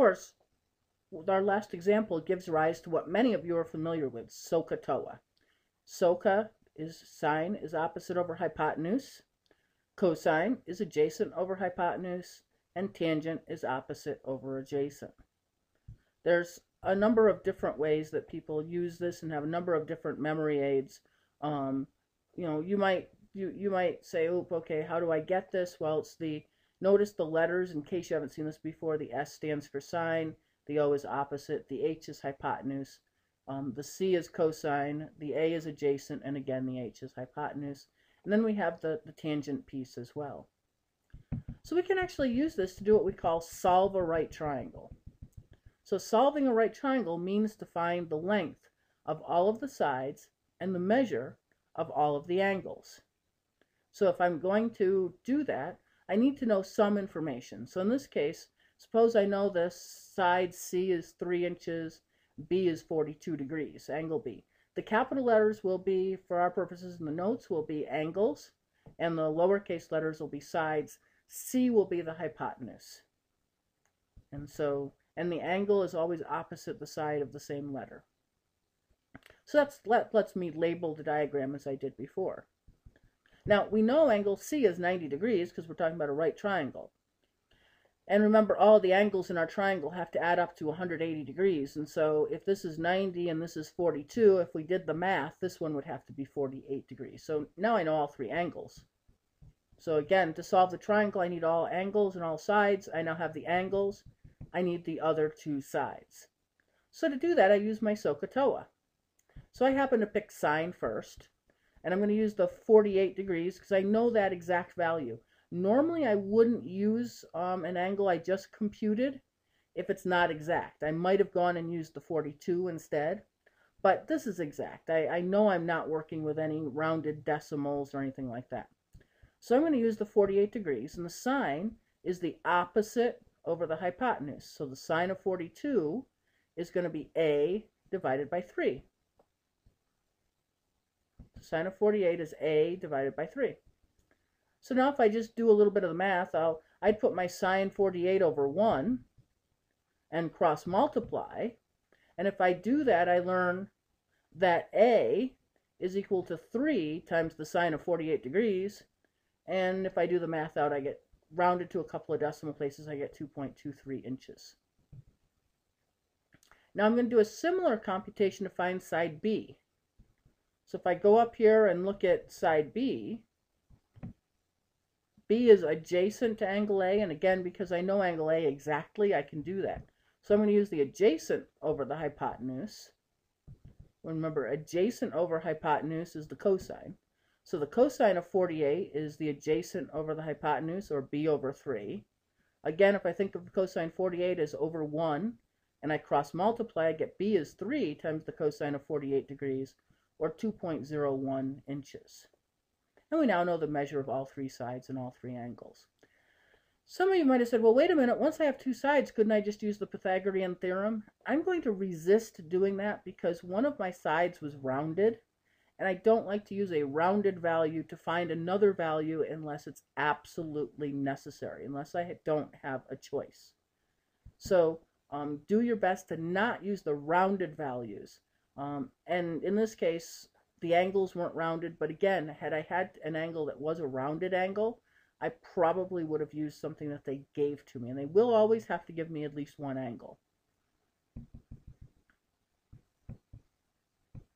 course, our last example gives rise to what many of you are familiar with, SOHCAHTOA. SOHCA is sine is opposite over hypotenuse, cosine is adjacent over hypotenuse, and tangent is opposite over adjacent. There's a number of different ways that people use this and have a number of different memory aids. You might say, "Oh, okay, how do I get this?" Well, notice the letters in case you haven't seen this before. The S stands for sine, the O is opposite, the H is hypotenuse, the C is cosine, the A is adjacent, and again the H is hypotenuse. And then we have the tangent piece as well. So we can actually use this to do what we call solve a right triangle. So solving a right triangle means to find the length of all of the sides and the measure of all of the angles. So if I'm going to do that, I need to know some information. So in this case, suppose I know this side C is 3 inches, B is 42 degrees, angle B. The capital letters will be, for our purposes in the notes, will be angles, and the lowercase letters will be sides. C will be the hypotenuse. And the angle is always opposite the side of the same letter. So lets me label the diagram as I did before. Now, we know angle C is 90 degrees because we're talking about a right triangle. And remember, all the angles in our triangle have to add up to 180 degrees. And so if this is 90 and this is 42, if we did the math, this one would have to be 48 degrees. So now I know all three angles. So again, to solve the triangle, I need all angles and all sides. I now have the angles. I need the other two sides. So to do that, I use my SOHCAHTOA. So I happen to pick sine first. And I'm going to use the 48 degrees because I know that exact value. Normally, I wouldn't use an angle I just computed if it's not exact. I might have gone and used the 42 instead, but this is exact. I know I'm not working with any rounded decimals or anything like that. So I'm going to use the 48 degrees, and the sine is the opposite over the hypotenuse. So the sine of 42 is going to be A divided by 3. The sine of 48 is A divided by 3. So now if I just do a little bit of the math, I'd put my sine 48 over 1 and cross multiply. And if I do that, I learn that A is equal to 3 times the sine of 48 degrees. And if I do the math out, I get rounded to a couple of decimal places, I get 2.23 inches. Now I'm going to do a similar computation to find side B. So if I go up here and look at side B, B is adjacent to angle A, and again, because I know angle A exactly, I can do that. So I'm going to use the adjacent over the hypotenuse. Remember, adjacent over hypotenuse is the cosine. So the cosine of 48 is the adjacent over the hypotenuse, or B over 3. Again, if I think of the cosine 48 as over 1, and I cross multiply, I get B is 3 times the cosine of 48 degrees, or 2.01 inches. And we now know the measure of all three sides and all three angles. Some of you might have said, well, wait a minute, once I have two sides, couldn't I just use the Pythagorean theorem? I'm going to resist doing that because one of my sides was rounded, and I don't like to use a rounded value to find another value unless it's absolutely necessary, unless I don't have a choice. So do your best to not use the rounded values. And in this case, the angles weren't rounded, but again, had I had an angle that was a rounded angle, I probably would have used something that they gave to me. And they will always have to give me at least one angle.